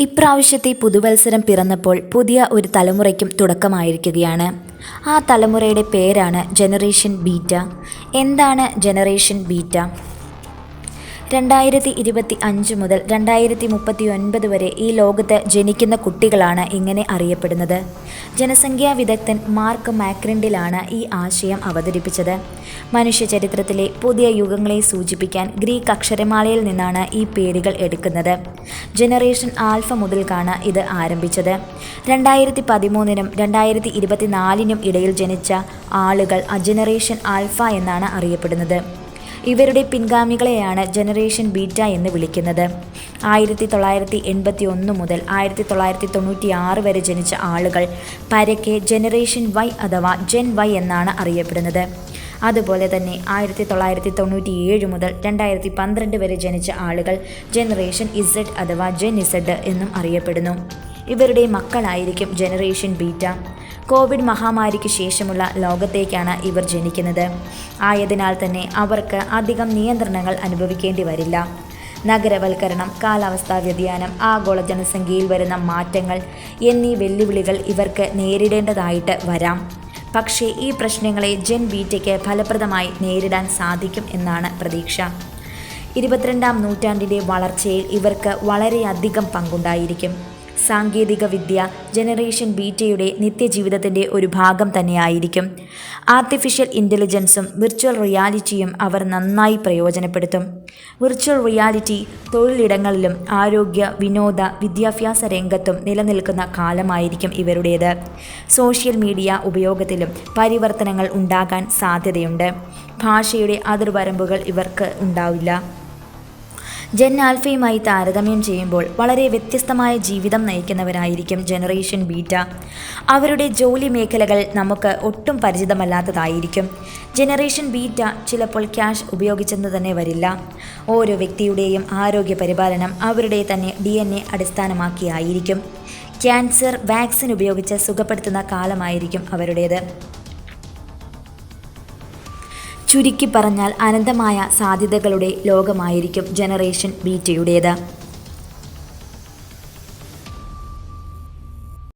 ഇപ്രാവശ്യത്തെ പുതുവത്സരം പിറന്നപ്പോൾ പുതിയ ഒരു തലമുറയ്ക്കും തുടക്കമായിരിക്കുകയാണ്. ആ തലമുറയുടെ പേരാണ് ജനറേഷൻ ബീറ്റ. എന്താണ് ജനറേഷൻ ബീറ്റ? 2025 മുതൽ 2039 വരെ ഈ ലോകത്ത് ജനിക്കുന്ന കുട്ടികളാണ് ഇങ്ങനെ അറിയപ്പെടുന്നത്. ജനസംഖ്യാ വിദഗ്ധൻ മാർക്ക് മാക്രിൻഡിലാണ് ഈ ആശയം അവതരിപ്പിച്ചത്. മനുഷ്യചരിത്രത്തിലെ പുതിയ യുഗങ്ങളെ സൂചിപ്പിക്കാൻ ഗ്രീക്ക് അക്ഷരമാലയിൽ നിന്നാണ് ഈ പേരുകൾ എടുക്കുന്നത്. ജനറേഷൻ ആൽഫ മുതൽക്കാണ് ഇത് ആരംഭിച്ചത്. 2013-നും 2024-നും ഇടയിൽ ജനിച്ച ആളുകൾ ജനറേഷൻ ആൽഫ എന്നാണ് അറിയപ്പെടുന്നത്. ഇവരുടെ പിൻഗാമികളെയാണ് ജനറേഷൻ ബീറ്റ എന്ന് വിളിക്കുന്നത്. 1981 മുതൽ 1996 വരെ ജനിച്ച ആളുകൾ പരക്കെ ജനറേഷൻ വൈ അഥവാ ജെൻ വൈ എന്നാണ് അറിയപ്പെടുന്നത്. അതുപോലെ തന്നെ 1997 മുതൽ 2012 വരെ ജനിച്ച ആളുകൾ ജനറേഷൻ ഇസഡ് അഥവാ ജെൻ ഇസഡ് എന്നും അറിയപ്പെടുന്നു. ഇവരുടെ മക്കളായിരിക്കും ജനറേഷൻ ബീറ്റ. കോവിഡ് മഹാമാരിക്ക് ശേഷമുള്ള ലോകത്തേക്കാണ് ഇവർ ജനിക്കുന്നത്. ആയതിനാൽ തന്നെ അവർക്ക് അധികം നിയന്ത്രണങ്ങൾ അനുഭവിക്കേണ്ടി വരില്ല. നഗരവൽക്കരണം, കാലാവസ്ഥാ വ്യതിയാനം, ആഗോള ജനസംഖ്യയിൽ വരുന്ന മാറ്റങ്ങൾ എന്നീ വെല്ലുവിളികൾ ഇവർക്ക് നേരിടേണ്ടതായിട്ട് വരാം. പക്ഷേ ഈ പ്രശ്നങ്ങളെ ജെൻ ബീറ്റയ്ക്ക് ഫലപ്രദമായി നേരിടാൻ സാധിക്കും എന്നാണ് പ്രതീക്ഷ. 22-ാം നൂറ്റാണ്ടിൻ്റെ വളർച്ചയിൽ ഇവർക്ക് വളരെയധികം പങ്കുണ്ടായിരിക്കും. സാങ്കേതിക വിദ്യ ജനറേഷൻ ബീറ്റയുടെ നിത്യജീവിതത്തിൻ്റെ ഒരു ഭാഗം തന്നെയായിരിക്കും. ആർട്ടിഫിഷ്യൽ ഇൻ്റലിജൻസും വിർച്വൽ റിയാലിറ്റിയും അവർ നന്നായി പ്രയോജനപ്പെടുത്തും. വിർച്വൽ റിയാലിറ്റി തൊഴിലിടങ്ങളിലും ആരോഗ്യ, വിനോദ, വിദ്യാഭ്യാസ രംഗത്തും നിലനിൽക്കുന്ന കാലമായിരിക്കും ഇവരുടേത്. സോഷ്യൽ മീഡിയ ഉപയോഗത്തിലും പരിവർത്തനങ്ങൾ ഉണ്ടാകാൻ സാധ്യതയുണ്ട്. ഭാഷയുടെ അതിർവരമ്പുകൾ ഇവർക്ക് ഉണ്ടാവില്ല. ജെൻ ആൽഫയുമായി താരതമ്യം ചെയ്യുമ്പോൾ വളരെ വ്യത്യസ്തമായ ജീവിതം നയിക്കുന്നവരായിരിക്കും ജനറേഷൻ ബീറ്റ. അവരുടെ ജോലി മേഖലകൾ നമുക്ക് ഒട്ടും പരിചിതമല്ലാത്തതായിരിക്കും. ജനറേഷൻ ബീറ്റ ചിലപ്പോൾ ക്യാഷ് ഉപയോഗിച്ചെന്ന് തന്നെ വരില്ല. ഓരോ വ്യക്തിയുടെയും ആരോഗ്യ പരിപാലനം അവരുടെ തന്നെ DNA അടിസ്ഥാനമാക്കിയായിരിക്കും. ക്യാൻസർ വാക്സിൻ ഉപയോഗിച്ച് സുഖപ്പെടുത്തുന്ന കാലമായിരിക്കും അവരുടേത്. ചുരുക്കി പറഞ്ഞാൽ അനന്തമായ സാധ്യതകളുടെ ലോകമായിരിക്കും ജനറേഷൻ ബീറ്റയുടേത്.